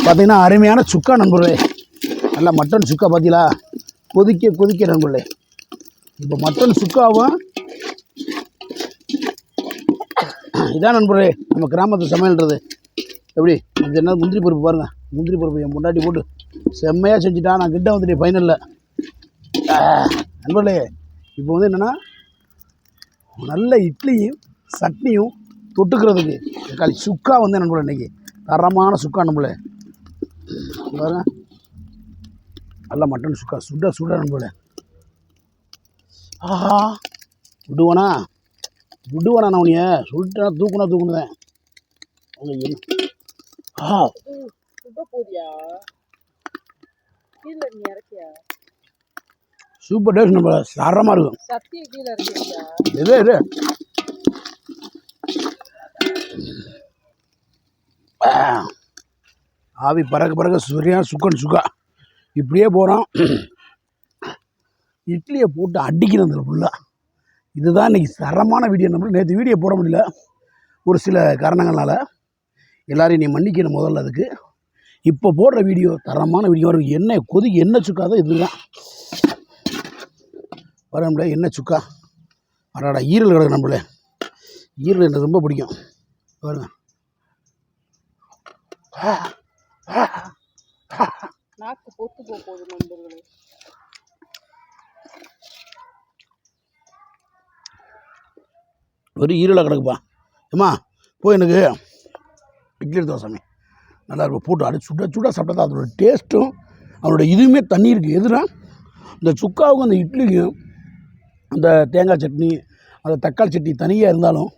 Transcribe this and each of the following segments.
பார்த்தீங்கன்னா அருமையான சுக்கா நண்பர்களே. நல்லா மட்டன் சுக்கா பார்த்தீங்களா, கொதிக்க கொதிக்க நண்பர்களே. இப்போ மட்டன் சுக்காவும் இதான் நண்பர்களே நம்ம கிராமத்து சமையல்ன்றது. எப்படி கொஞ்சம் என்ன முந்திரி பருப்பு பாருங்கள், முந்திரி பருப்பு என் முன்னாடி போட்டு செம்மையாக செஞ்சுட்டா. நான் கிட்ட வந்துட்டேன் ஃபைனலில் நண்பர்களே. இப்போ வந்து என்னென்னா நல்ல இட்லியும் சட்னியும் தொட்டுக்கிறதுக்கு தக்காளி சுக்கா வந்து நண்பர்களே இன்றைக்கி தரமான சுக்கா நண்பர்களே. பாருங்க நல்லா மட்டன் சுக்கா சுட சுட நண்பர்களே. ஆஹா விடுவானா நான் உனிய சொல்லிட்டேன், தூக்குனேன் சூப்பர் டேஸ்ட் நம்ம சரமாக இருக்கும். இது ஆவி பறக்க சரியான சுக்கன் சுக்கா. இப்படியே போகிறோம், இட்லியை போட்டு அடிக்கிறது ஃபுல்லாக. இதுதான் இன்றைக்கி தரமான வீடியோ. நம்ம நேற்று வீடியோ போட முடியல ஒரு சில காரணங்களால், எல்லோரையும் நீ மன்னிக்கணும் முதல்ல. அதுக்கு இப்போ போடுற வீடியோ தரமான வீடியோ வரும். எண்ணெய் சுக்கா தான் இதுதான் வர நம்மளே. எண்ணெய் சுக்கா அடாடா ஈரல் கிடக்கு நம்மளே. ஈரல் எனக்கு ரொம்ப பிடிக்கும் பாருங்க. ஒரு ஈரலாக கிடக்குப்பா. ஏம்மா போய் எனக்கு இட்லி எடுத்து சாமி. நல்லா இருக்கும், போட்டு அடி சுட சாப்பிட்டா தான் அதோட டேஸ்ட்டும் அதோட இதுவுமே தண்ணி இருக்குது. எதுனா இந்த சுக்காவுக்கும் அந்த இட்லிக்கும் அந்த தேங்காய் சட்னி அந்த தக்காளி சட்னி தனியாக இருந்தாலும்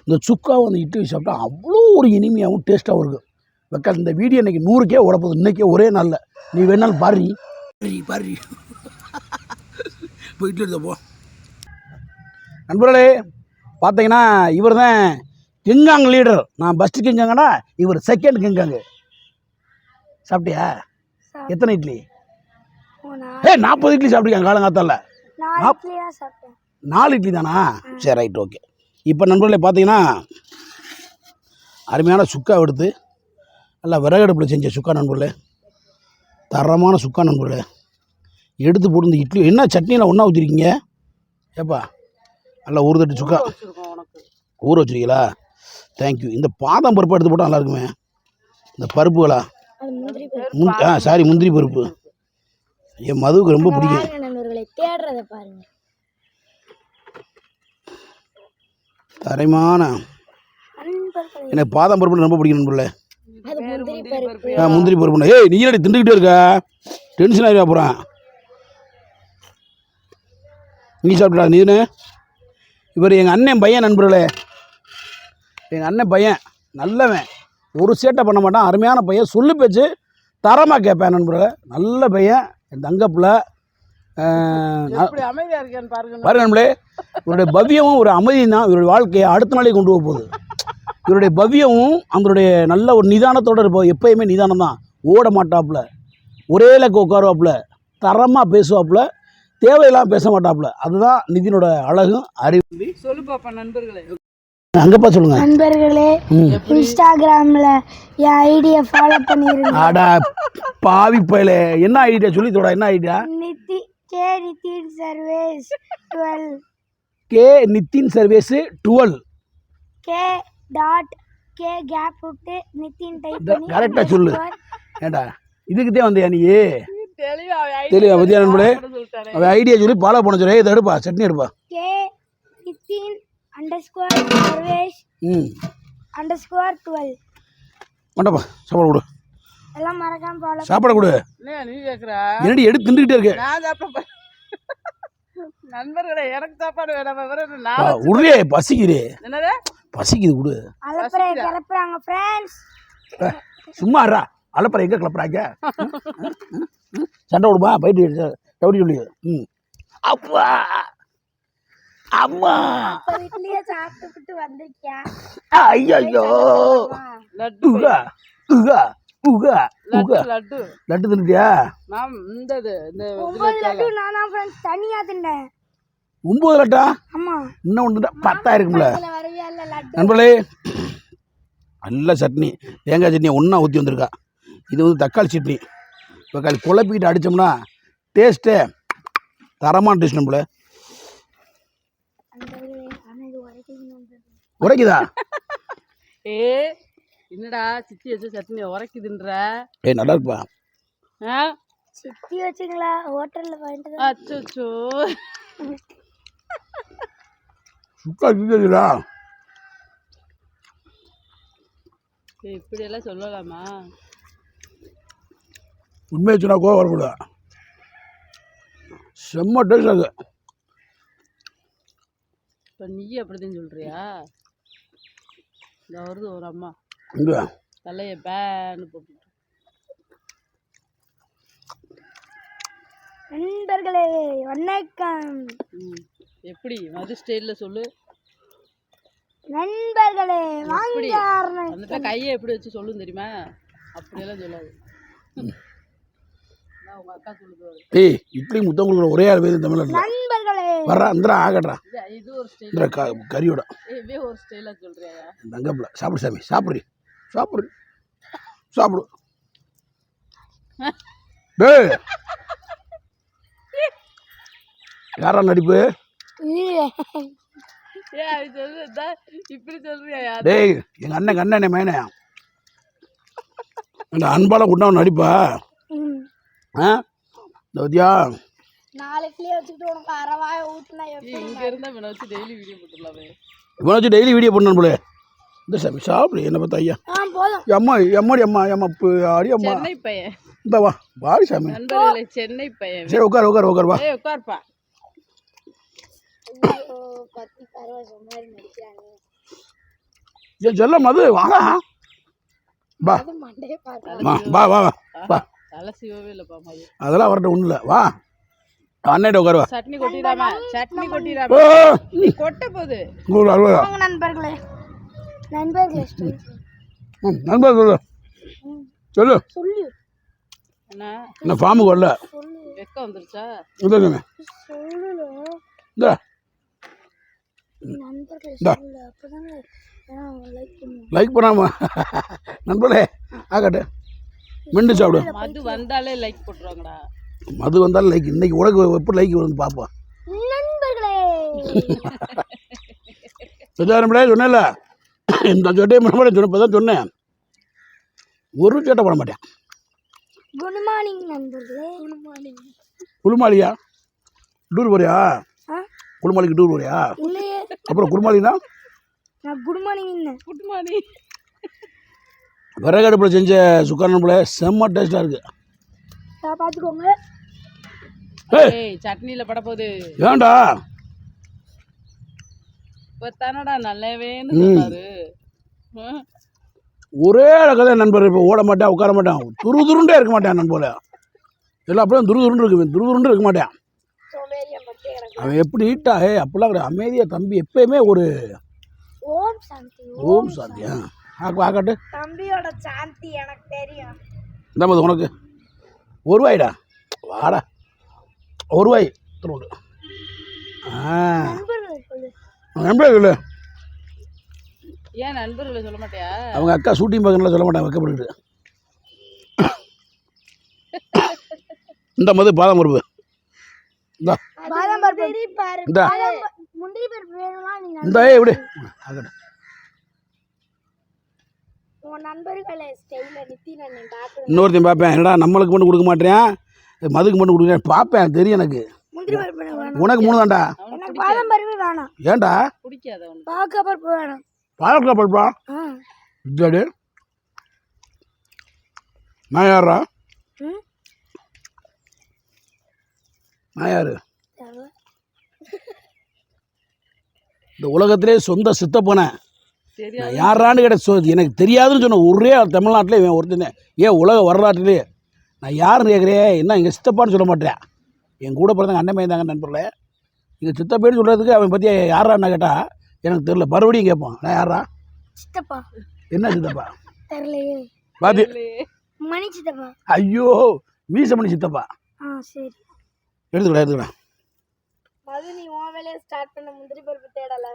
இந்த சுக்காவும் அந்த இட்லி சாப்பிட்டா அவ்வளோ ஒரு இனிமையாகவும் டேஸ்ட்டாகவும் இருக்கும். வெக்கா இந்த வீடியோ இன்றைக்கி 100K ஓடப்போகுது. இன்றைக்கே ஒரே நாளில். நீ வேணாலும் பாரு போய் இட்லி எடுத்த போ நண்பர்களே. பார்த்தீங்கன்னா இவர் தான் கிங்காங் லீடர். நான் ஃபஸ்ட்டு கிங்காங்கண்ணா, இவர் செகண்ட் கிங்காங்கு. சாப்பிட்டியா? எத்தனை இட்லி? 40 இட்லி சாப்பிட்டுருக்காங்க காலங்காத்தால. 4 இட்லி தானா? சரி ரைட் ஓகே. இப்போ நண்பர்களே பார்த்தீங்கன்னா அருமையான சுக்கா எடுத்து நல்லா விறகடுப்பில் செஞ்ச சுக்கா நண்பர்களே. தரமான சுக்கா நண்பர்களே. எடுத்து போட்டு இந்த இட்லி என்ன சட்னியில் ஒன்றா ஊற்றிருக்கீங்க ஏப்பா? நல்லா ஊறு தட்டு சுக்கா ஊற வச்சுருக்கீங்களா? தேங்க்யூ. இந்த பாதாம் பருப்பு எடுத்து போட்டால் நல்லா இருக்குமே. இந்த பருப்புகளா சாரி முந்திரி பருப்பு என் மதுவுக்கு ரொம்ப பிடிக்கும். தரமான எனக்கு பாதாம் பருப்பு ரொம்ப பிடிக்கும் நண்பர்களே. முந்திரி பருப்பு. ஏய் நீ என்னடி திண்டுக்கிட்டே இருக்க? டென்ஷன் ஆகிடும் அப்புறம். நீ சாப்பிட்டா நீனு? இவர் எங்கள் அண்ணன் பையன் நண்பர்களே. எங்கள் அண்ணன் பையன் நல்லவன், ஒரு சேட்டை பண்ண மாட்டான், அருமையான பையன், சொல்லு பேச்சு தரமாக கேட்பேன் நண்பர்களே. நல்ல பையன், என் தங்கப்பில். பாருங்க நண்பர்களே, இவருடைய பவ்யமும் ஒரு அமைதியும் தான் இவருடைய வாழ்க்கையை அடுத்த நாளே கொண்டு போக போகுது. இவருடைய பவ்யமும் அவருடைய நல்ல ஒரு நிதானத்தோடு இருப்போம். எப்போயுமே நிதானம் தான், ஓட மாட்டாப்புல, ஒரே இலக்கு உட்காருவாப்புல, தரமாக பேசுவாப்புல, தேவையெல்லாம் பேச மாட்டாப்புல. அதுதான் நிதினோட அழகும் அறிவு. சொல்லு பாப்பா நண்பர்களே. அங்கப்பா சொல்லுங்க நண்பர்களே. இன்ஸ்டாகிராம்ல என் ஐடியா ஃபாலோ பண்ணிருங்க. அடா பாவி பயலே, என்ன ஐடியா சொல்லி தோடா? என்ன idea? Nitin service 12. Nitin service 12. K gap விட்டு நிதின் டைப் பண்ணி கரெக்டா சொல்லு. ஏண்டா இதுக்குதே வந்தியா நீ? தெளிவா பத்தியா நண்பர்களே. அவன் ஐடியா சொல்லி ஃபாலோ பண்ண சொல்லி இதை எடுப்பா, சட்னி எடுப்பா. நிதின் _சர்வேஷ் _12. மண்டப்பா சாப்பாடு கொடு. எல்லாம் மறக்காம ஃபாலோ சாப்பாடு கொடு. நீ கேக்குற என்னடி எடுத்து தின்னுக்கிட்டே இருக்க? நான் சாப்பிட நண்பர்களே, எனக்கு சாப்பாடு வேணாம். உடனே பசிக்குது. என்னது பசிக்குது கொடு. அலப்பறை கிளப்புறாங்க ஃப்ரெண்ட்ஸ். சும்மா இருடா, அலப்பறை எங்கே கிளப்புறாங்க? சண்டை விடுமா போயிட்டு எப்படி சொல்லி. அப்பா அம்மா வீட்லயே சாப்பிட்டு வந்திருக்கேன். ஐயோ லட்டு லட்டு தின்னுட்டியா? தனியா தின்னேன். 9 லட்டா? ஆமா. இன்னும் ஒன்று 10 இருக்கும்ல நண்பர்களே. நல்ல சட்னி, தேங்காய் சட்னி ஒன்றா ஊற்றி வந்திருக்கா. இது வந்து தக்காளி சட்னி. தக்காளி குழப்பிக்கிட்டு அடித்தோம்னா டேஸ்ட்டே தரமான டேஸ்ட் நம்மள. உரைக்குதா? என்னடா சித்தி வச்சு சட்னி உரைக்குதுன்ற? நல்லா இருப்பா. சித்தி வச்சுங்களா ஹோட்டல்ல வாங்கிட்டு? அச்சோ சுக்கா சித்தியா? இப்படி எல்லாம் சொல்லலாமா? உண்மையை சொன்னா கோவம் வரக்கூடாது. செம்ம டேஸ்ட் அது. இப்போ நீ அப்படிதான் சொல்றியா? இந்த வருது ஒரு அம்மா இங்க தலையை பேன்னு போட்டு. நண்பர்களே வணக்கம். எப்படி மது ஸ்டைல்ல சொல்லு. நண்பர்களே வாங்க. அந்த கையை எப்படி வச்சு சொல்லும் தெரியுமா? அப்படியெல்லாம் சொல்லாது. உங்க அக்கா சொல்லுவாரு. ஏய் இட்லி முத்தம் கொடுக்குற ஒரே ஆள் பேர் தமிழ்நாட்டில். நண்பர்களே வர்றா இந்திரா ஆகட்றா. இது ஒரு ஸ்டைல். கறியோட இதே ஒரு ஸ்டைலா சொல்றியா? தங்கப்பில் சாப்பிடு சாமி. சாப்பிடு சாப்பிடு சாப்பிடு. டேய் யாரா நடிப்பு? இப்படி சொல்றியா? டேய் எங்க அண்ணன் அண்ணனே மேனே அந்த அன்பால உண்டாவும் நடிப்பா. தௌதியா 4 கிலோ வச்சுக்கிட்டு உனக்கு அரவாய ஊத்துனா இங்க இருந்தா இவனை வச்சு டெய்லி வீடியோ போட்டுடலாமே. இவனை வச்சு டெய்லி வீடியோ பண்ணணும் போல. இந்த சாமி சாப்பிடு. என்ன பார்த்தா ஐயா போதும். அம்மா எம்மாடி அம்மா அம்மா ஆடி அம்மா சென்னை பையன். இந்த வா வாடி சாமி. நண்பர்களே சென்னை பையன். சரி உட்கார் உட்கார் உட்கார் வா. உட்கார்ப்பா. பத்தி பரவாயில்ல மாதிரி நடிக்கிறாங்க. ஏன் சொல்ல மது வாடா வா மண்டையே வா வா வா வா. தலை சிவவே இல்லப்பா மது. அதெல்லாம் அவர்கிட்ட ஒன்றும் இல்லை. வா அண்ணன்ட்ட உட்காருவா. சட்னி கொட்டிடாம சட்னி கொட்டிடாம நீ கொட்ட போகுது. நண்பர்களே நண்பர்களே நண்பர் சொல்லு சொல்லு. சொல்லு என்ன ஃபார்முக்கு வரல? வெக்கம் வந்துருச்சா? இல்லைங்க சொல்லு. இந்த நண்பர்களே சொல்லு. அப்பதானே லைக் பண்ணாம நண்பர்களே ஆகட்டு மிண்டு சாப்பிடு. மது வந்தாலே லைக் போட்டுருவாங்கடா. மது வந்தாலும் லைக். இன்னைக்கு உனக்கு எப்படி லைக் வரும்னு பார்ப்போம். நண்பர்களே சொன்னாரே சொன்னேன்ல இந்த சொட்டையை சொன்ன தான் சொன்னேன். ஒரு சட்டை போட மாட்டேன். குட் மார்னிங் நண்பர்களே. Good morning. குளுமாலியா டூர் போறியா? குளுமாலிக்கு டூர் போறியா? இல்லையே. அப்புறம் குளுமாலினா நான் குட் மார்னிங். Good morning. விறகடுப்பில் செஞ்ச சுக்காரன் போல செம்ம டேஸ்டாக இருக்கு. பார்த்துக்கோங்க. ஏய் சட்னியில் பட போகுது. ஏன்டா இப்போ தானடா நல்லவேன்னு சொன்னாரு. ஒரே கதை நண்பர். இப்போ ஓட மாட்டேன் உட்கார மாட்டேன் துருதுருண்டே இருக்க மாட்டேன் நண்பர். எல்லாம் அப்படியே துருதுருண்டு இருக்கு. துருதுருண்டு இருக்க மாட்டேன். அவன் எப்படி நீட்டா அப்படிலாம் கிடையாது. அமைதியாக தம்பி எப்பயுமே ஒரு ஓம் சாந்தி. ஓம் சாந்தி. ஆக்காட்டு தம்பியோட சாந்தி எனக்கு தெரியும். இந்த மாதிரி உனக்கு ஒரு ரூபாய்டா வாடா. ஒரு ரூபாய் நண்பர்கள் இல்லை. ஏன் நண்பர்களை சொல்ல மாட்டியா? அவங்க அக்கா ஷூட்டிங் பார்க்கணும்லாம் சொல்ல மாட்டாங்க வைக்கப்பட்டு. இந்த மாதிரி பாதாம் பருப்பு இந்த பாதாம் பருப்பு இந்த முந்திரி பருப்பு வேணுமா? இந்த எப்படி ஆகட்டும். உன் நண்பர்களே ஸ்டைலில் நித்தின் அண்ணன் பார்த்து இன்னொருத்தையும் பார்ப்பேன். என்னடா நம்மளுக்கு மட்டும் கொடுக்க மாட்டேன் மதுக்கு மட்டும் கொடுக்குறேன் பார்ப்பேன். தெரியும் எனக்கு. முந்திரி பருப்பு வேணும். உனக்கு 3 தான்டா. எனக்கு பாதாம் பருப்பு வேணாம். ஏன்டா? பிடிக்காத உனக்கு. பாக்க பருப்பு வேணும். பாலக்கா பருப்பா? இதாடி நான் யாரா? நான் யாரு? இந்த உலகத்திலே சொந்த சித்தப்பனை நான் யாரான்னு கேட்ட எனக்கு தெரியாதுன்னு சொன்ன ஒரே தமிழ்நாட்டிலே இவன் ஒருத்தன். ஏன் உலக வரலாற்றிலே நான் யாருன்னு கேட்குறேன். என்ன எங்கள் சித்தப்பான்னு சொல்ல மாட்டேன். என் கூட பிறந்தவங்க அண்ணன் பையன் தாங்க நண்பர்களே. எங்கள் சித்தப்பேன்னு சொல்கிறதுக்கு அவன் பற்றி யாரான்னு கேட்டால் எனக்கு தெரியல. மறுபடியும் கேட்பான் நான் யாரா? சித்தப்பா. என்ன சித்தப்பா? தெரியலையே. பாத்தி மணி சித்தப்பா. ஐயோ மீசமணி சித்தப்பா. சரி எடுத்துக்கலாம். மது நீ உன் வேலையை ஸ்டார்ட் பண்ண முந்திரி பருப்பு தேடல.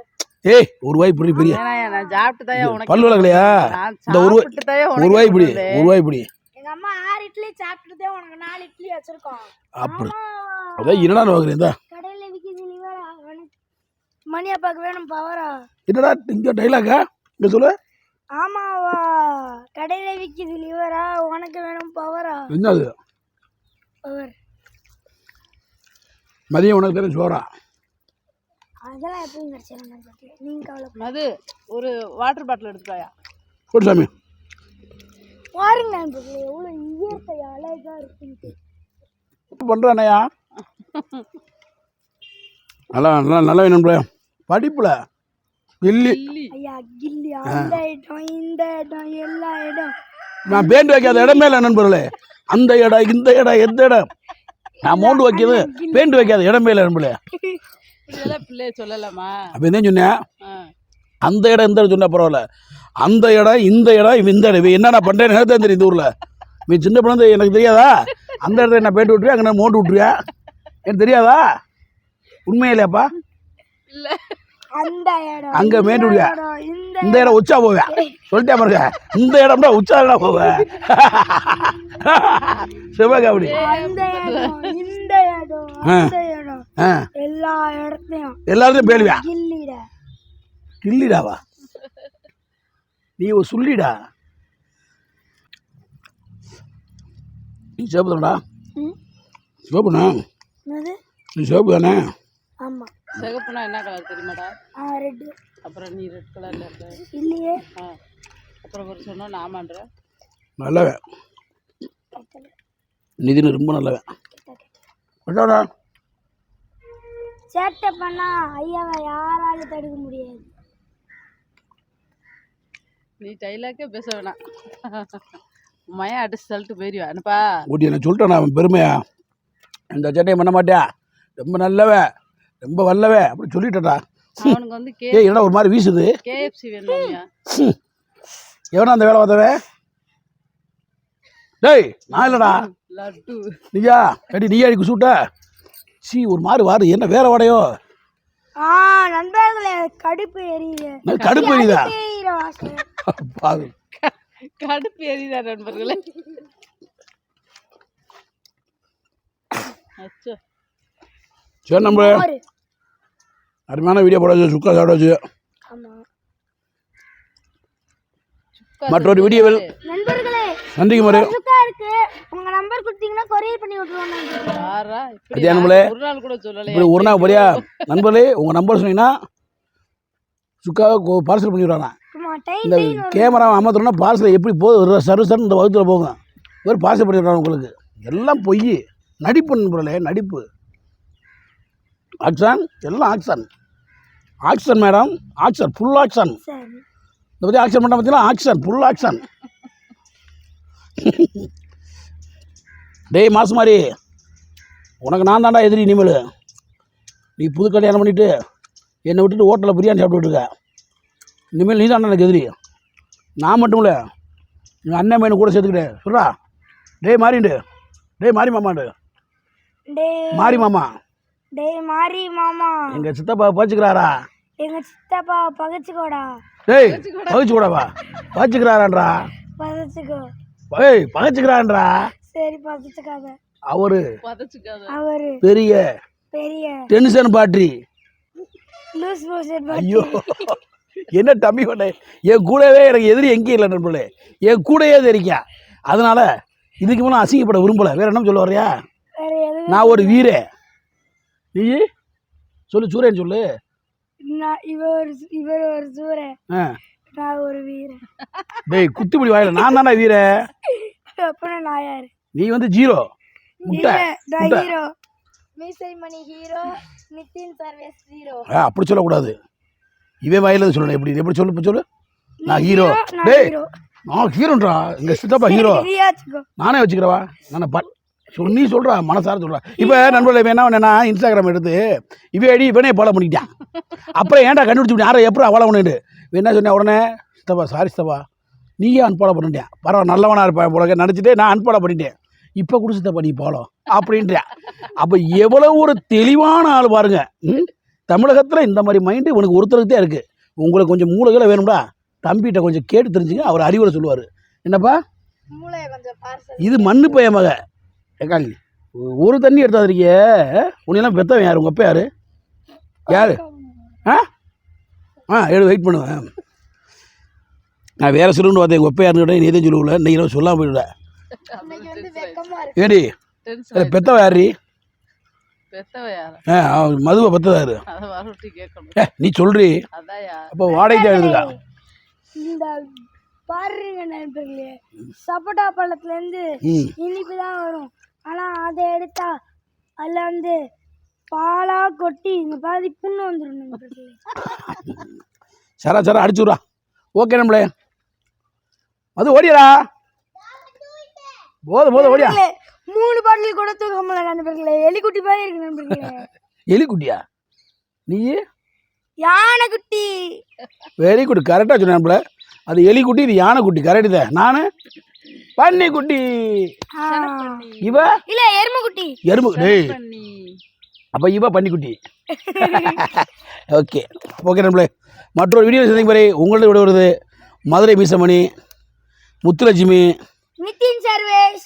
ஏய் ஒரு வாய் புரி பெரிய நான் சாப்பிட்டு தான் உனக்கு பல்லு விளக்கலையா? இந்த ஒரு வாய் புடி ஒரு வாய் புடி. எங்க அம்மா 6 இட்லி சாப்பிட்டுதே உனக்கு 4 இட்லி வச்சிருக்கோம். அப்படி அதான் என்னடா நோக்குறீங்க கடையில விக்கிது லிவரா மணி அப்பாக்கு வேணும் பவரா. என்னடா இங்கே டைலாக்கா இங்கே சொல்லு. ஆமாவா கடையில விக்கிது லிவரா உனக்கு வேணும் பவரா. என்னது பவர் மதியம் உனக்கு தெரியும் சோறா? அதெல்லாம் எப்பவும் கிடைச்சிடும். நீங்க கவலை அது ஒரு வாட்டர் பாட்டில் எடுத்துட்டாயா? போட்டு சாமி பாருங்க எவ்வளோ இயற்கை அழகா இருக்குன்ட்டு. பண்ணுறானையா நல்லா நல்லா நல்லா வேணும்ல படிப்புல கில்லி. ஐயா கில்லி அந்த இடம் இந்த இடம் எல்லா இடம். நான் பேண்ட் வைக்காத இடமே இல்லை நண்பர்களே. அந்த இடம் இந்த இடம் எந்த இடம் நான் மோண்டு வைக்கிறது பேண்ட் வைக்காத இடமே இல்லை நண்பர்களே. பிள்ளைய சொல்லலாமா? அப்போ என்ன சொன்னேன்? அந்த இடம் இந்த இடம் சொன்னா பரவாயில்ல. அந்த இடம் இந்த இடம் இந்த இடம் என்னென்ன பண்ணுறேன்னு எனக்கு தான் தெரியும். இந்த ஊரில் நீ சின்ன பிள்ளை எனக்கு தெரியாதா? அந்த இடத்துல என்ன பேண்ட் விட்டுருவியா அங்கே மோண்டு விட்டுருவியா எனக்கு தெரியாதா? உண்மையிலேப்பா இல்லை அந்த இடம் அங்கே மேண்டு விடுவியா? இந்த இடம் உச்சா போவேன் சொல்லிட்டே பாருங்க. இந்த இடம்னா உச்சா தான் போவேன். சிவகாபடி அந்த இடம் இந்த இடம் அந்த இடம் எல்லா இடத்தையும் எல்லாத்தையும் பேலுவியா? கில்லிடா கில்லிடாவா? நீ ஒரு சொல்லிடா. நீ சேப்பு தானடா? சேப்புண்ணா நீ சேப்பு தானே? ஆமா சிகப்புனா என்ன கலர் தெரியுமாடா? ரெட். அப்புறம் நீ ரெட் கலர்ல இருக்க இல்லையே. அப்புறம் ஒரு சொன்னா நாமான்ற நல்லவன் நிதின் ரொம்ப நல்லவன். சேட்டை பண்ணா ஐயாவை யாராலும் தடுக்க முடியாது. நீ டைலாக்கே பேச வேணாம். மயம் அடிச்சு தள்ளிட்டு போயிருவா என்னப்பா ஊட்டி என்ன சொல்லிட்டேன் அவன் பெருமையா இந்த சேட்டையை பண்ண மாட்டியா ரொம்ப நல்லவன் ரொம்ப வல்லவன் அப்படி சொல்லிட்டா. அவனுக்கு வந்து ஏய் என்னடா ஒரு மாதிரி வீசுது. கேஎஃப்சி வேணும்யா. எவனா அந்த வேலை பார்த்தவன்? டேய் நான் இல்லடா லட்டு நீயா கட்டி நீயா அடிக்கு சூட்ட சி ஒரு மாதிரி வாரு என்ன வேற வாடையோ. நண்பர்களே கடுப்பு எரியுது. கடுப்பு எரியுதா? பாரு கடுப்பு எரியுதா நண்பர்களே? அச்சோ சரி நம்ம அருமையான வீடியோ போடாச்சு சுக்கா சாப்பிடாச்சு. மற்றொரு வீடியோவில் நண்பர்களே சந்திக்கும் வரை சுக்கா இருக்கு. உங்க நம்பர் கொடுத்தீங்கன்னா கொரியர் பண்ணி விட்டுருவோம். ஒரு நாள் கூட சொல்லலையா? இப்படி ஒரு நாள் போறியா நண்பர்களே? உங்கள் நம்பர் சொன்னீங்கன்னா சுக்காவை பார்சல் பண்ணி விடுறாங்க. இந்த கேமரா அமர்த்தணும்னா பார்சல் எப்படி போகுது சர்வீஸ் இந்த வகுத்தில் போகும். ஒரு பார்சல் பண்ணி விடுறாங்க உங்களுக்கு. எல்லாம் பொய் நடிப்பு நண்பர்களே நடிப்பு. ஆக்ஷன் எல்லாம் action action madam action full action. இந்த பற்றி ஆக்ஷன் பண்ண பார்த்தீங்கன்னா ஆக்ஷன் ஃபுல் ஆக்ஷன். டேய் மாசு மாதிரி உனக்கு நான் தாண்டா எதிரி. இனிமேல் நீ புது கல்யாணம் பண்ணிவிட்டு என்னை விட்டுட்டு ஹோட்டலில் பிரியாணி சாப்பிட்டுருக்க. இனிமேல் நீ தாண்டா எனக்கு எதிரி. நான் மட்டும் இல்லை எங்கள் அண்ணன் மேனு கூட சேர்த்துக்கிட்டேன் சொல்கிறா. டேய் மாறிண்டு டேய் மாறி மாமாண்டு மாறி மாமா டேய் மாறி மாமா எங்கள் சித்தப்பா பச்சுக்கிறாரா? எங்க சித்தப்பா பகச்சுக்கோடா. டேய் பகச்சுக்கூடாவா? பச்சுக்கிறாரான்றா. பகச்சுக்கோ. ஏய் பகச்சுக்கிறான்றா. சரி பகச்சுக்காத. அவரு பெரிய பெரிய டென்ஷன் பாட்ரி. Loose motion. ஐயோ என்ன தம்பி பண்ண என் கூடவே எனக்கு எதிரி எங்கேயும் இல்லை நண்பர்களே. என் கூடயே தெரியா. அதனால இதுக்கு மேலே அசிங்கப்பட விரும்பலை. வேற என்ன சொல்ல வர்றியா? நான் ஒரு வீர. நீ சொல்லு சூரன் சொல்லு. இவர் ஒரு சூரன் நான் ஒரு வீரன். டேய் குத்துப்பிடி வாயில நான் தானே வீர. அப்புறம் நான் யாரு? நீ வந்து ஜீரோ முட்டை. ஹீரோ மீசை மணி ஹீரோ நிதின் சர்வேஸ் ஹீரோ. அப்படி சொல்லக்கூடாது. இவன் வாயில சொல்லணும். எப்படி எப்படி சொல்லு இப்போ சொல்லு. நான் ஹீரோ. டேய் நான் ஹீரோன்றா. எங்கள் சித்தப்பா ஹீரோ. நானே வச்சுக்கிறவா நானே நீ சொல்கிறா மனசார சொல்கிறா. இப்போ நண்பர்களே வேணா இன்ஸ்டாகிராம் எடுத்து இவன் ஐடி இவனே ஃபாலோ பண்ணிட்டான். அப்புறம் ஏன்டா கண்டுபிடிச்சி யாரை எப்படி ஃபாலோ பண்ணிட்டு என்ன சொன்னேன் உடனே சித்தப்பா சாரி சித்தப்பா நீயே அன்ஃபாலோ பண்ணிட்டேன். பரவாயில்ல நல்லவனாக இருப்பேன் போல நினச்சிட்டு நான் அன்ஃபாலோ பண்ணிட்டேன். இப்போ கூட சித்தப்பா நீ ஃபாலோ அப்படின்றேன். அப்போ எவ்வளோ ஒரு தெளிவான ஆள் பாருங்க. தமிழகத்தில் இந்த மாதிரி மைண்டு உனக்கு ஒருத்தருக்கு தான் இருக்குது. உங்களுக்கு கொஞ்சம் மூளைகளை வேணும்டா தம்பிகிட்ட கொஞ்சம் கேட்டு தெரிஞ்சுங்க. அவர் அறிவுரை சொல்லுவார். என்னப்பா மூளையை கொஞ்சம் பார்சல். இது மண்ணு பைய மக ஏக்காளி ஒரு தண்ணி எடுத்தாதிருக்கிய உன்னெல்லாம் பெத்தவன் யார் உங்கள் அப்பா யார் யார் வெயிட் பண்ணுவேன். நான் வேறு சொல்லுன்னு பார்த்தேன் எங்கள் ஒப்பையாருன்னு கேட்டேன் நீ எதுவும் சொல்லுவில்ல இன்னைக்கு இரவு சொல்லாமல் போயிடுவேன். இன்னைக்கு வந்து வெக்கமா இருக்கு. ஏடி பெத்தவ யாரு மதுவை பெத்ததாரு நீ சொல்றி அப்போ வாடகை எழுதுக்கா. இந்த பாருங்க நண்பர்களே, சப்போட்டா பழத்துல இருந்து இனிப்பு தான் வரும். ஆனா அதை எடுத்தா அதுல வந்து பாலா கொட்டி இந்த பாதி புண்ணு வந்துடும் நண்பர்களே. சரா சரா அடிச்சுடுறா. ஓகே நம்மளே அது ஓடியடா போதும் ஓடியா. 3 பாட்டில் கூட தூக்கமல நண்பர்களே. எலிக்குட்டி மாதிரி இருக்கு நண்பர்களே. எலிக்குட்டியா நீ? யானைக்குட்டி. வெரி குட் கரெக்டாக சொன்ன. அது எலிக்குட்டி இது யானைக்குட்டி கரெக்டு தான். நான் பன்னிக்குட்டி. இவ இல்ல எருமைக்குட்டி. டேய் அப்போ இவ பன்னிக்குட்டி. ஓகே நம்மளே மற்றொரு வீடியோ சந்திக்கும் வரை உங்கள்ட்ட விட வருது மதுரை மீசமணி Muthulakshmi Nithin Sarvesh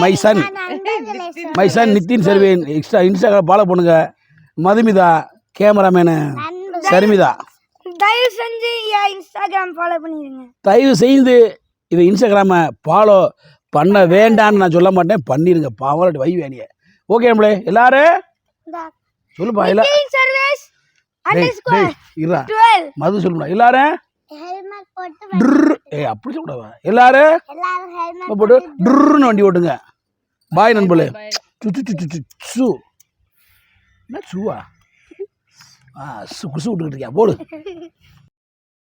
my son Nithin Sarvesh Instagram follow பண்ணுங்க. மதுமிதா கேமராமேனு சரிமிதா தயவு செஞ்சு இன்ஸ்டாகிராம் ஃபாலோ பண்ணிடுங்க. தயவு செய்து இது இன்ஸ்டாகிராமை ஃபாலோ பண்ண வேண்டான்னு நான் சொல்ல மாட்டேன், பண்ணிடுங்க. பாவலட்டு வை வேணிய. ஓகே நம்மளே எல்லாரும் சொல்லுப்பா எல்லாம் மது சொல்லுடா எல்லாரும் அப்படி சொல்லக்கூடாதா எல்லாரும் போட்டு ட்ருன்னு வண்டி ஓட்டுங்க. பாய் நண்பர்களே. சு என்ன சுவா குசு விட்டுக்கிட்டு இருக்கியா போடு.